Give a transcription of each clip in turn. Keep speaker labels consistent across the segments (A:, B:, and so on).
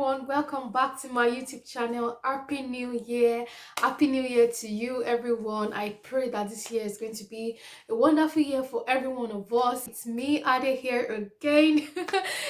A: everyone, welcome back to my YouTube channel. Happy New Year. Happy New Year to you everyone. I pray that this year is going to be a wonderful year for every one of us. It's me, Ade, here again.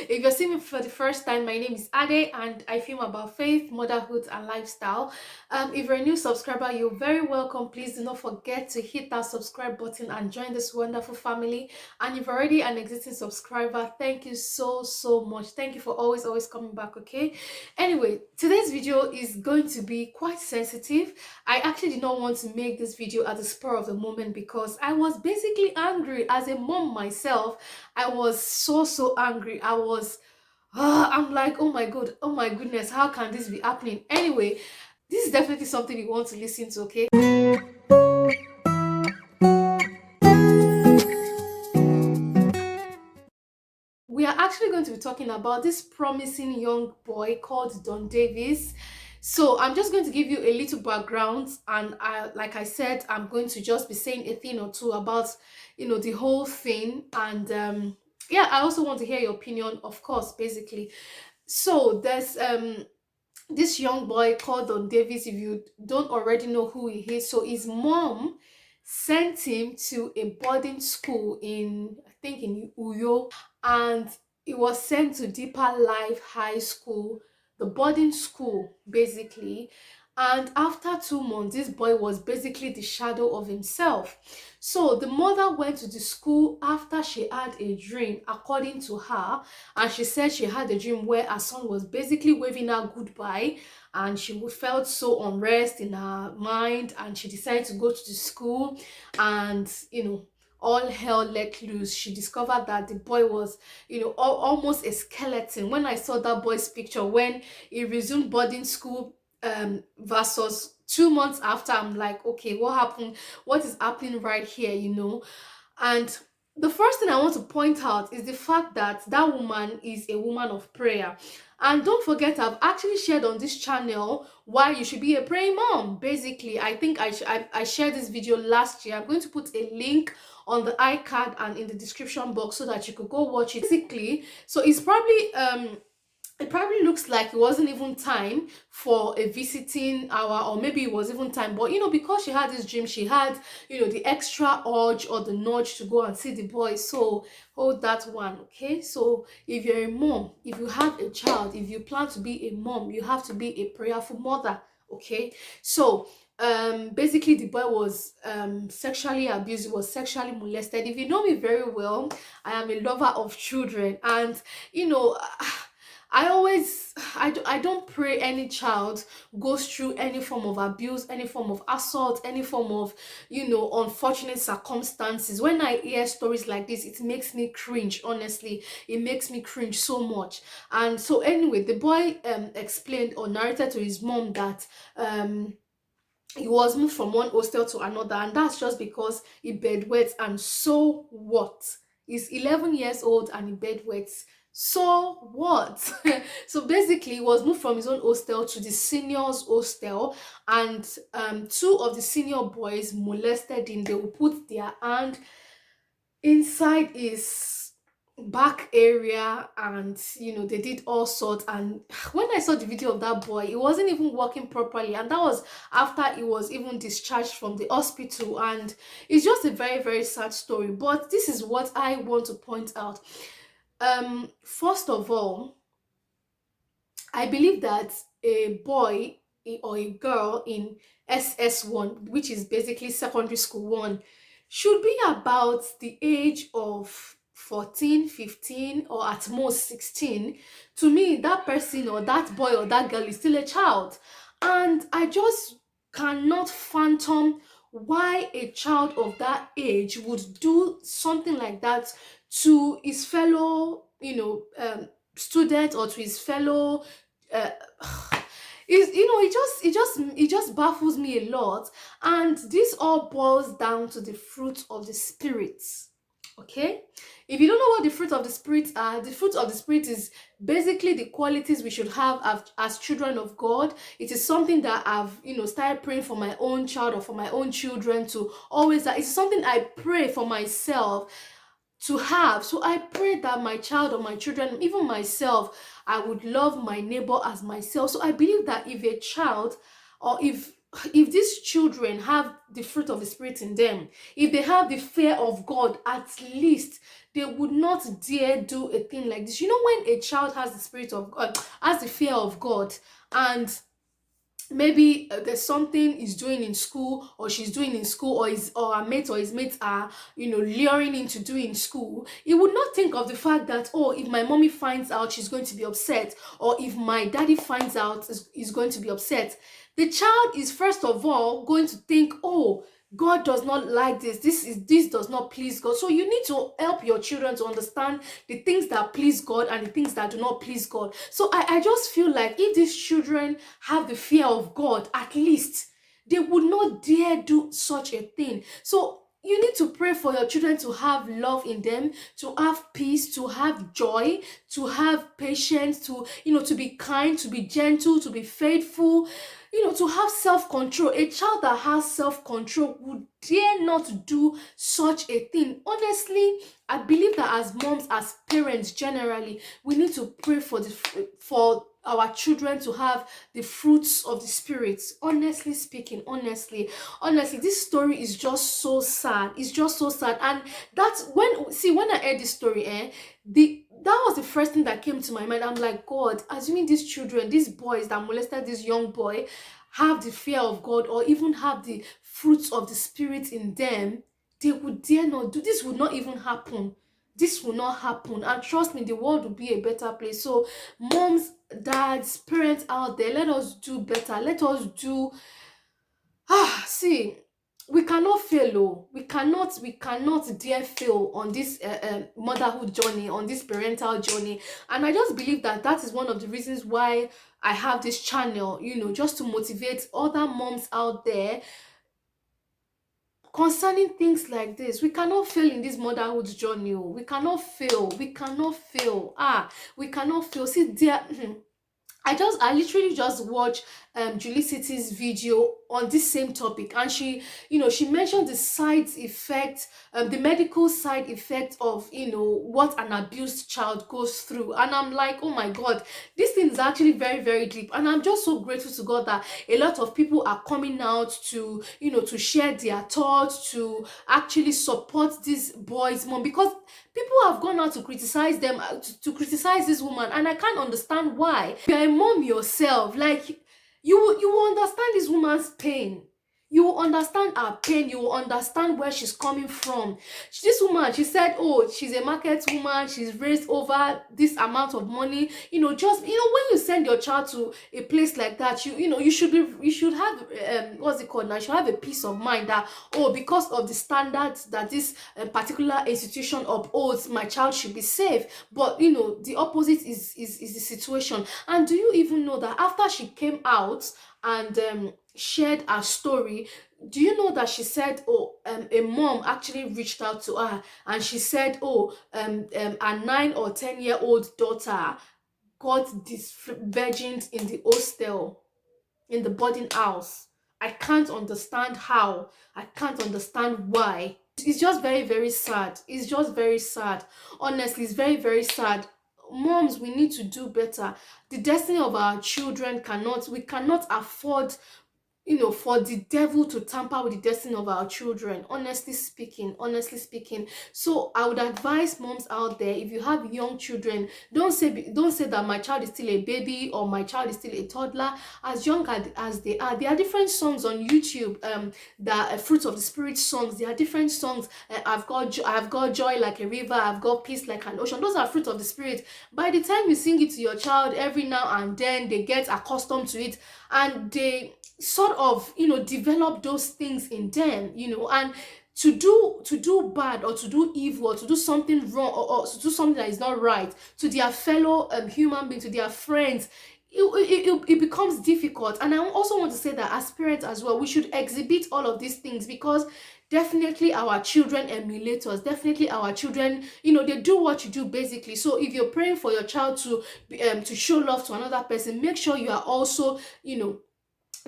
A: If you're seeing me for the first time, my name is Ade and I film about faith, motherhood and lifestyle. If you're a new subscriber, you're very welcome. Please do not forget to hit that subscribe button and join this wonderful family. And if you're already an existing subscriber, thank you so much. Thank you for always coming back. Okay, anyway, today's video is going to be quite sensitive. I actually did not want to make this video at the spur of the moment because I was basically angry as a mom myself. I was so angry. I'm like, oh my god, oh my goodness, how can this be happening? Anyway, this is definitely something you want to listen to. Okay, we are actually going to be talking about this promising young boy called Don Davis. So I'm just going to give you a little background, and like I said, I'm going to just be saying a thing or two about, the whole thing. And yeah, I also want to hear your opinion, of course, basically. So there's this young boy called Don Davis. If you don't already know who he is, so his mom sent him to a boarding school in, I think, in Uyo, and he was sent to Deeper Life High School, the boarding school, basically. And after 2 months, this boy was basically the shadow of himself. So the mother went to the school after she had a dream, according to her, and she said she had a dream where her son was basically waving her goodbye, and she felt so unrest in her mind, and she decided to go to the school, and all hell let loose. She discovered that the boy was, almost a skeleton. When I saw that boy's picture when he resumed boarding school, versus 2 months after, I'm like, okay, what happened? What is happening right here? And the first thing I want to point out is the fact that that woman is a woman of prayer. And don't forget, I've actually shared on this channel why you should be a praying mom. Basically, I think I shared this video last year. I'm going to put a link on the iCard and in the description box so that you could go watch it. Basically, so it's probably it probably looks like it wasn't even time for a visiting hour, or maybe it was even time, but because she had this dream, she had the extra urge or the nudge to go and see the boy. So hold that one. Okay, so if you're a mom, if you have a child, if you plan to be a mom, you have to be a prayerful mother. Okay, so basically the boy was sexually abused, he was sexually molested. If you know me very well, I am a lover of children, and you know I don't pray any child goes through any form of abuse, any form of assault, any form of unfortunate circumstances. When I hear stories like this, it makes me cringe. Honestly, it makes me cringe so much. And so anyway, the boy explained or narrated to his mom that he was moved from one hostel to another, and that's just because he bedwets. And so what? He's 11 years old and he bedwets. So what? So basically, he was moved from his own hostel to the seniors hostel, and two of the senior boys molested him. They will put their hand inside his back area, and they did all sorts. And when I saw the video of that boy, he wasn't even walking properly, and that was after he was even discharged from the hospital. And it's just a very sad story, but this is what I want to point out. First of all, I believe that a boy or a girl in SS1, which is basically secondary school one, should be about the age of 14, 15, or at most 16. To me, that person or that boy or that girl is still a child. And I just cannot fathom why a child of that age would do something like that to his fellow, student, or to his fellow uh, it just baffles me a lot. And this all boils down to the fruit of the spirit. Okay, if you don't know what the fruit of the spirit are, the fruit of the spirit is basically the qualities we should have as children of God. It is something that I've started praying for my own child or for my own children to always, that it's something I pray for myself to have. So I pray that my child or my children, even myself, I would love my neighbor as myself. So I believe that if a child, or if these children have the fruit of the spirit in them, if they have the fear of God, at least they would not dare do a thing like this. You know, when a child has the spirit of God, has the fear of God, and maybe there's something he's doing in school, or she's doing in school, or his or her mate or his mates are, luring him to do in school, he would not think of the fact that, oh, if my mommy finds out, she's going to be upset, or if my daddy finds out, is going to be upset. The child is first of all going to think, oh, God does not like this. This does not please God. So you need to help your children to understand the things that please God and the things that do not please God. So I just feel like if these children have the fear of God, at least they would not dare do such a thing. So you need to pray for your children to have love in them, to have peace, to have joy, to have patience, to be kind, to be gentle, to be faithful, to have self-control. A child that has self-control would dare not do such a thing. Honestly, I believe that as moms, as parents generally, we need to pray for our children to have the fruits of the spirit. Honestly speaking, honestly, this story is just so sad. It's just so sad. And that's when I heard this story, that was the first thing that came to my mind. I'm like, God, assuming these children, these boys that molested this young boy, have the fear of God, or even have the fruits of the spirit in them, they would dare not do this. Would not even happen. This will not happen. And trust me, the world will be a better place. So moms, dads, parents out there, let us do better. Let us do see, we cannot fail. Oh, we cannot dare fail on this motherhood journey, on this parental journey. And I just believe that that is one of the reasons why I have this channel, just to motivate other moms out there concerning things like this. We cannot fail in this motherhood journey. Oh. We cannot fail. We cannot fail. We cannot fail. See, there. I literally just watched Julie City's video on this same topic, and she mentioned the side effect, the medical side effect of what an abused child goes through. And I'm like, oh my God, this thing is actually very, very deep. And I'm just so grateful to God that a lot of people are coming out to to share their thoughts, to actually support this boy's mom, because people have gone out to criticize them, to criticize this woman, and I can't understand why. You're a mom yourself, like you will understand this woman's pain. You will understand her pain. You will understand where she's coming from. This woman, she said, oh, she's a market woman. She's raised over this amount of money. Just when you send your child to a place like that, you should have what's it called now? You should have a peace of mind that, oh, because of the standards that this particular institution upholds, my child should be safe. But the opposite is the situation. And do you even know that after she came out and shared her story, do you know that she said, oh, a mom actually reached out to her, and she said, oh, a 9 or 10 year old daughter got this virgins in the hostel, in the boarding house. I can't understand how. I can't understand why. It's just very, very sad. It's just very sad. Honestly, it's very, very sad. Moms, we need to do better. The destiny of our children we cannot afford for the devil to tamper with the destiny of our children. Honestly speaking. So I would advise moms out there, if you have young children, don't say that my child is still a baby, or my child is still a toddler. As young as they are, there are different songs on YouTube, that fruits of the spirit songs. There are different songs. I've got joy like a river, I've got peace like an ocean. Those are fruits of the spirit. By the time you sing it to your child, every now and then they get accustomed to it, and they sort of develop those things in them, and to do bad, or to do evil, or to do something wrong, or to do something that is not right to their fellow human beings, to their friends, it becomes difficult. And I also want to say that as parents as well, we should exhibit all of these things, because definitely our children emulate us. Definitely our children, they do what you do basically. So if you're praying for your child to show love to another person, make sure you are also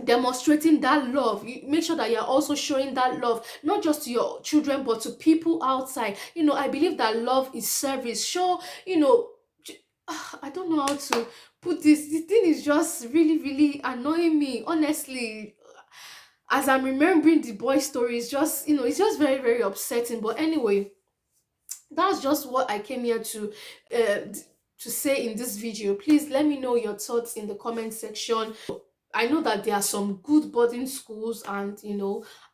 A: demonstrating that love. You make sure that you're also showing that love, not just to your children, but to people outside. I believe that love is service. Show, I don't know how to put this. The thing is just really, really annoying me, honestly. As I'm remembering the boy story, it's just, it's just very, very upsetting. But anyway, that's just what I came here to say in this video. Please let me know your thoughts in the comment section. I know that there are some good boarding schools and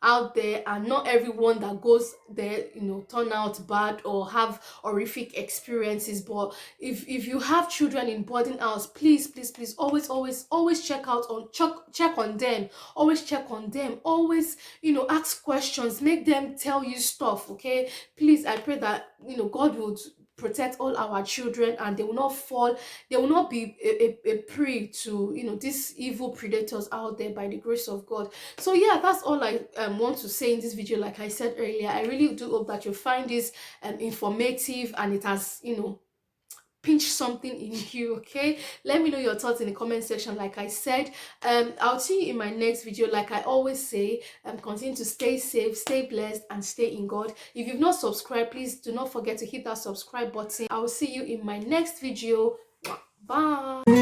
A: out there, and not everyone that goes there turn out bad or have horrific experiences. But if you have children in boarding house, please, please, please, always check on them. Always check on them. Always ask questions. Make them tell you stuff. Okay, please, I pray that God would protect all our children and they will not fall, they will not be a prey to these evil predators out there, by the grace of God. So yeah, that's all I want to say in this video. Like I said earlier, I really do hope that you find this informative and it has pinch something in you. Okay, let me know your thoughts in the comment section. Like I said, I'll see you in my next video. Like I always say, continue to stay safe, stay blessed, and stay in God. If you've not subscribed, please do not forget to hit that subscribe button. I will see you in my next video. Bye.